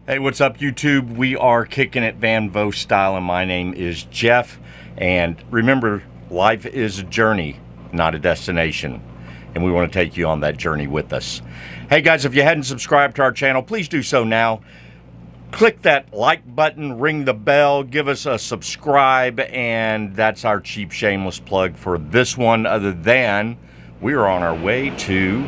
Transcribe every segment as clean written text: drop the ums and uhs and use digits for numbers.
Hey, what's up, YouTube? We are kicking it Van Voast style, and my name is Jeff. And remember, life is a journey, not a destination. And we want to take you on that journey with us. Hey, guys, if you hadn't subscribed to our channel, please do so now. Click that like button, ring the bell, give us a subscribe, and that's our cheap, shameless plug for this one, other than we are on our way to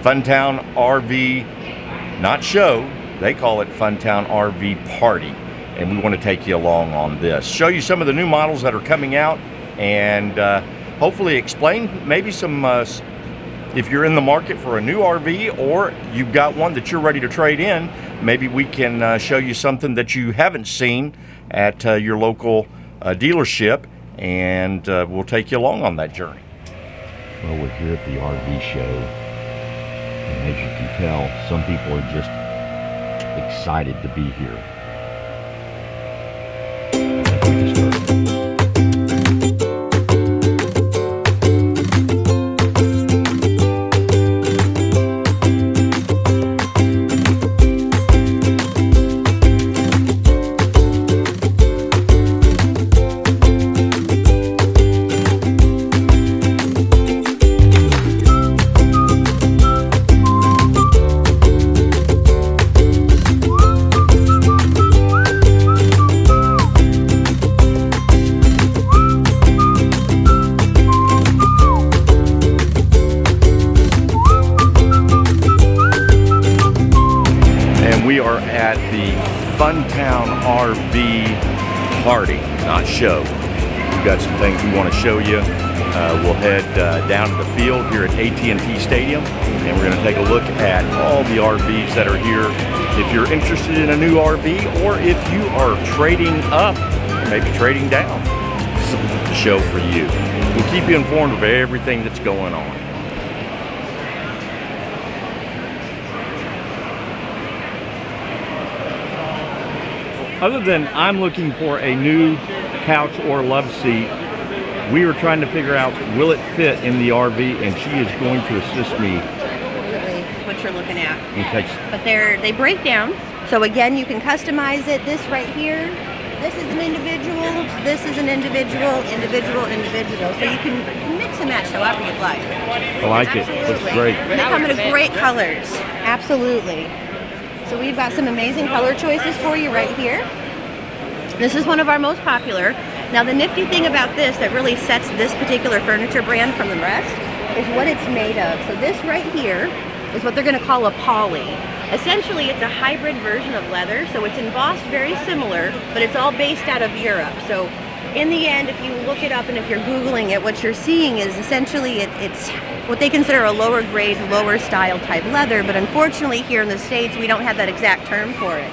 Funtown RV, not show. They call it Funtown RV Party, and we want to take you along on this. Show you some of the new models that are coming out, and hopefully explain maybe some, if you're in the market for a new RV or you've got one that you're ready to trade in, maybe we can show you something that you haven't seen at your local dealership, and we'll take you along on that journey. Well, we're here at the RV show, and as you can tell, some people are just excited to be here. We are at the Funtown RV Party, not show. We've got some things we want to show you. We'll head down to the field here at AT&T Stadium, and we're going to take a look at all the RVs that are here. If you're interested in a new RV, or if you are trading up, or maybe trading down, this is the show for you. We'll keep you informed of everything that's going on. Other than I'm looking for a new couch or love seat, we are trying to figure out, will it fit in the RV, and she is going to assist me. That's what you're looking at. Okay. But they break down. So again, you can customize it. This right here, this is an individual, this is an individual, individual. So you can mix and match however you'd like. I like Absolutely. it. Looks great. They come in great colors. Absolutely. So we've got some amazing color choices for you right here. This is one of our most popular. Now the nifty thing about this that really sets this particular furniture brand from the rest is what it's made of. So this right here is what they're going to call a poly. Essentially it's a hybrid version of leather, so it's embossed very similar, but it's all based out of Europe. So in the end, if you look it up and if you're Googling it, what you're seeing is essentially it's what they consider a lower grade, lower style type leather, but unfortunately here in the States we don't have that exact term for it.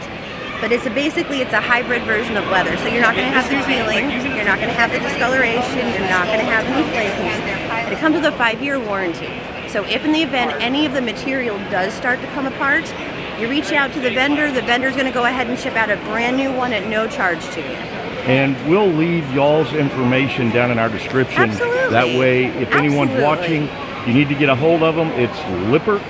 But basically it's a hybrid version of leather, so you're not going to have the peeling, you're not going to have the discoloration, you're not going to have any flaking. It comes with a 5-year warranty. So if in the event any of the material does start to come apart, you reach out to the vendor's going to go ahead and ship out a brand new one at no charge to you. And we'll leave y'all's information down in our description. Absolutely. That way, if anyone's watching, you need to get a hold of them. It's Lippert,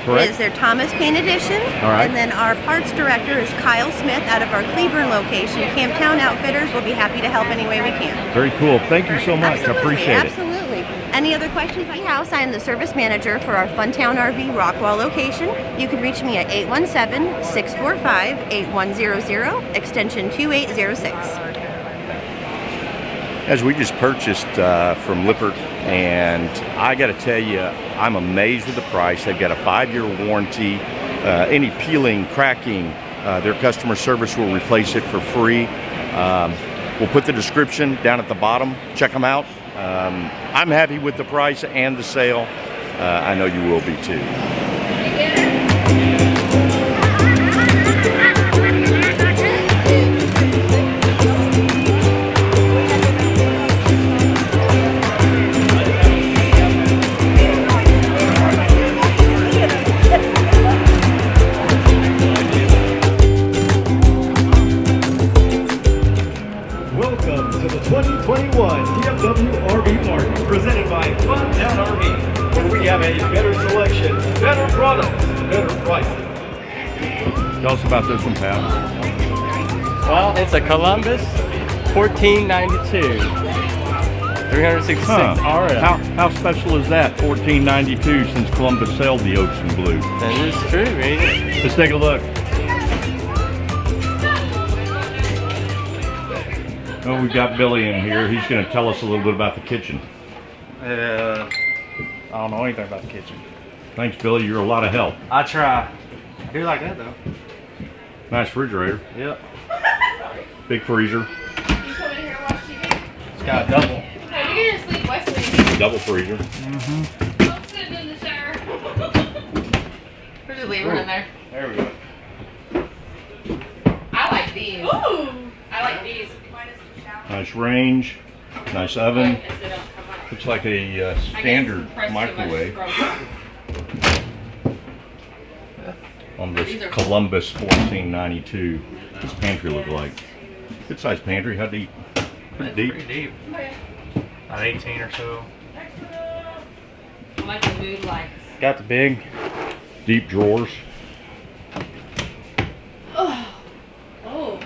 correct? It is their Thomas Paine edition. All right. And then our parts director is Kyle Smith out of our Cleburne location. Camptown Outfitters will be happy to help any way we can. Very cool. Thank you so much. Absolutely, I appreciate it. Absolutely. Any other questions about your house? I am the service manager for our Funtown RV Rockwall location. You can reach me at 817-645-8100, extension 2806. As we just purchased from Lippert, and I got to tell you, I'm amazed with the price. They've got a 5-year warranty. Any peeling, cracking, their customer service will replace it for free. We'll put the description down at the bottom. Check them out. I'm happy with the price and the sale. I know you will be too. Welcome to the 2021 BMW RV Party, presented by Funtown RV, where we have a better selection, better products, better prices. Tell us about this one, Pat. Well, it's a Columbus 1492. 366 RL. How special is that? 1492 since Columbus sailed the ocean blue. That is true, ain't it? Let's take a look. Oh, we've got Billy in here. He's going to tell us a little bit about the kitchen. I don't know anything about the kitchen. Thanks, Billy. You're a lot of help. I try. I do like that though. Nice refrigerator. Yep. Big freezer. It's got a double. You're gonna sleep Wesley. Double freezer. I'm sitting in the shower. We're just leaving her in there. There we go. I like these. Ooh. I like these. Nice range. Nice oven. Looks like a standard microwave on this Columbus 1492. What's this pantry look like? Good sized pantry. How deep? Pretty deep. Pretty deep. About 18 or so. I like the mood lights. Got the big. Deep drawers. Oh.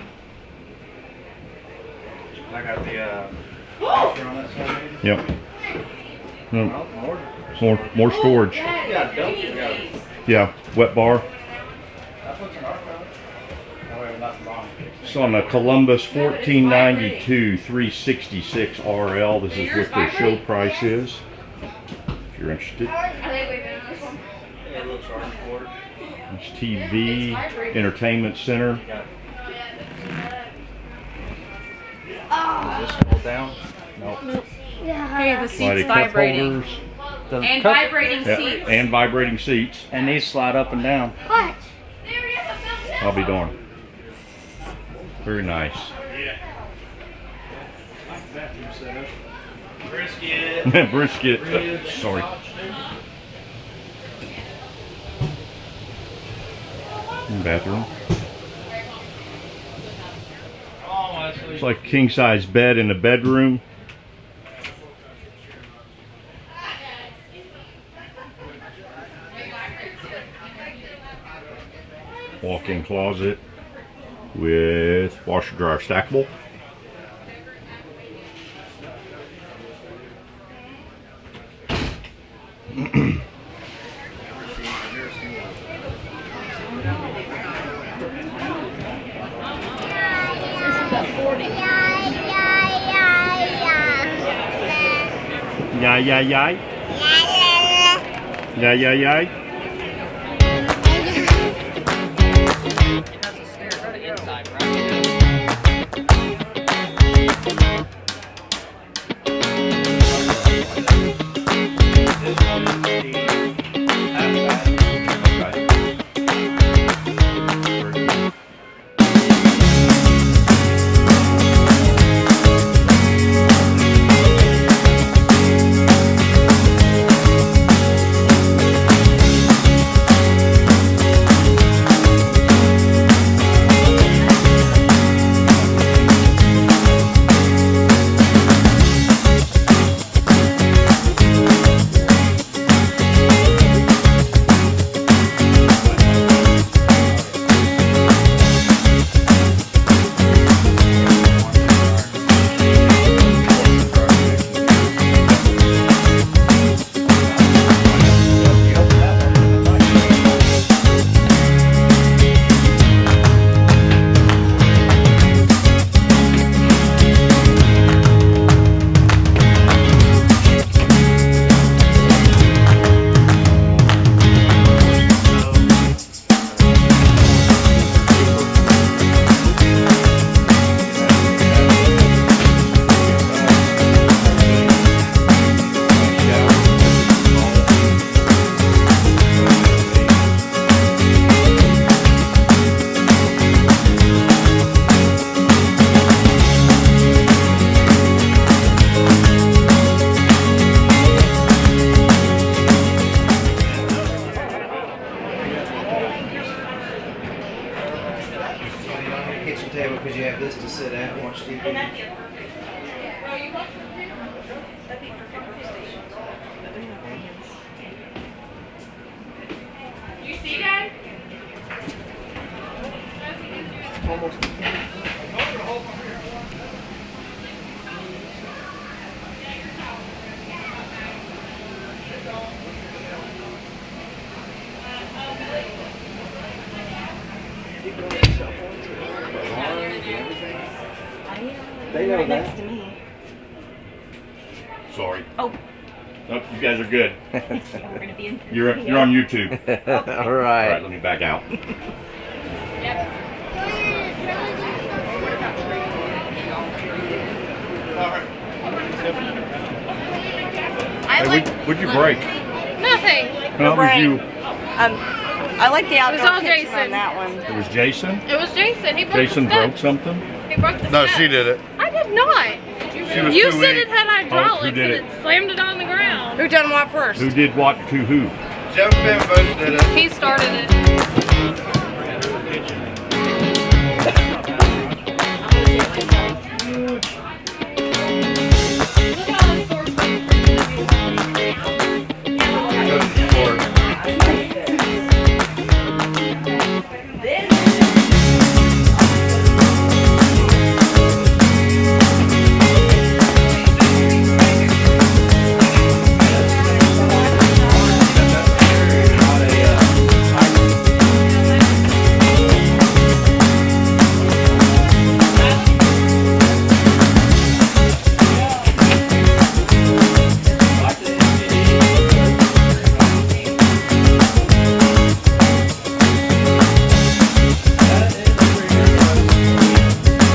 I got the on that side. Yep. More. More storage. Yeah, double. Yeah. Wet bar. That's what's in our car. Oh, wait, that's long. It's on a Columbus 1492 366 RL. This is what their show price is. If you're interested. Yeah, looks hard. It's TV, entertainment center. Does this fold down? Nope. Hey, the seat's Lighted cup vibrating. holders. Doesn't And cup- vibrating Yeah, seats. and vibrating seats. And these slide up and down. I'll be darned. Very nice. Brisket. Brisket. Sorry. Bathroom. It's like a king size bed in a bedroom. Walk-in closet with washer dryer stackable. Yeah, yeah, yeah. Yeah, yeah, yeah. because you have this to sit at and watch TV. You see that? Right next to me. Sorry. Oh. Nope, you guys are good. We're gonna be in. You're on YouTube. All All right. right, let me back out. Hey, what'd you break? Nothing. How was you? I like the It was outdoor all kitchen Jason. on that one. It was Jason? It was Jason. He broke Jason the broke steps. something? He broke the No, steps. she did it. I did not. She was You too said weak. it had hydraulics who did and it? it slammed it on the ground. Who done what first? Who did what to who? Jeff and Voast did it. He started it.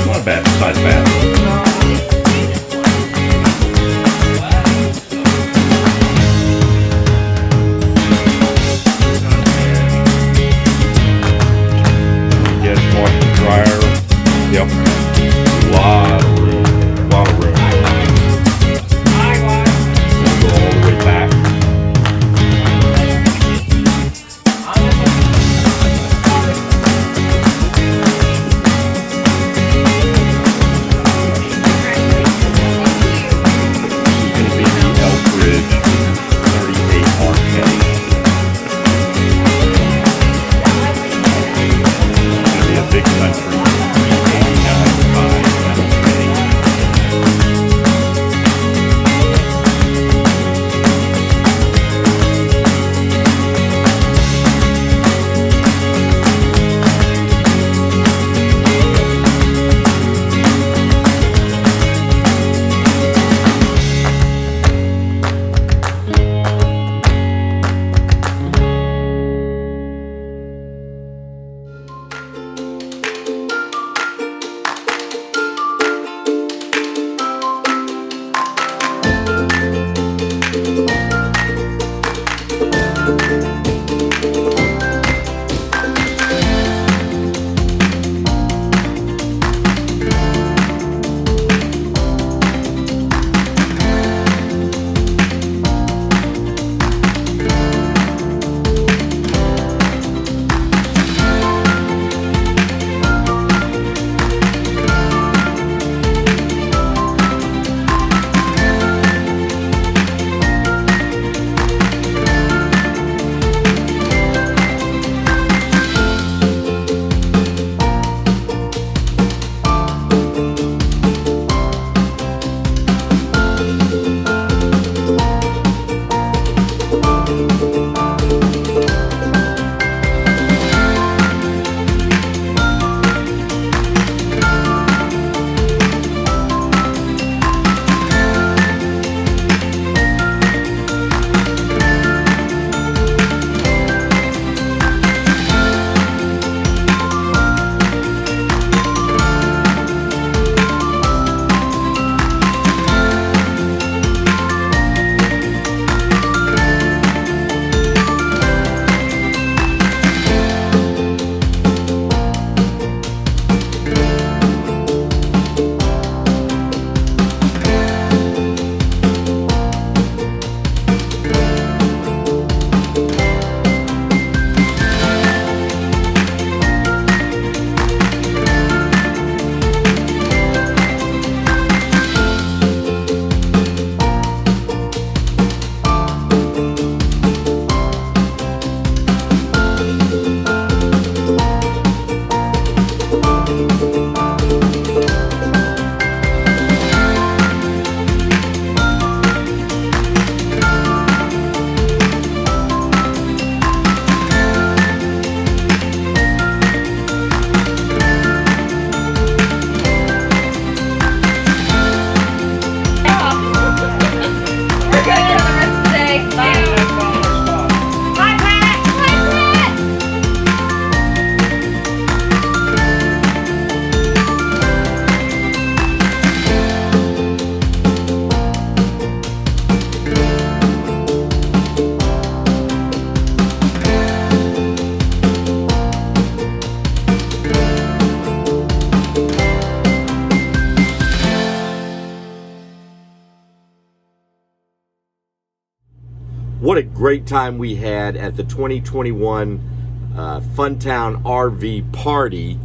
Not bad, besides bad. Yes, washer dryer. Yep. Lot of room. Lot of room. We'll go all the way back. It's gonna be the Elkridge 38 arcade. It's gonna be a big country. 389 to 5. what a great time we had at the 2021 Funtown RV party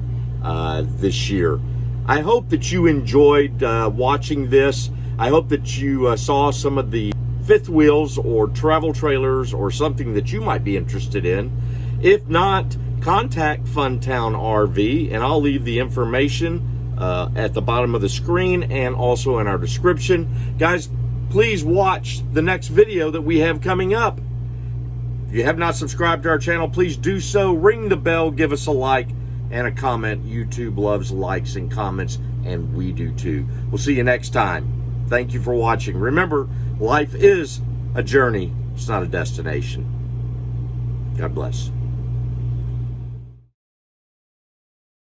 this year. I hope that you enjoyed watching this. I hope that you saw some of the fifth wheels or travel trailers or something that you might be interested in. If not, contact Funtown RV, and I'll leave the information at the bottom of the screen and also in our description. Guys, please watch the next video that we have coming up. If you have not subscribed to our channel, please do so. Ring the bell, give us a like and a comment. YouTube loves likes and comments, and we do too. We'll see you next time. Thank you for watching. Remember, life is a journey. It's not a destination. God bless.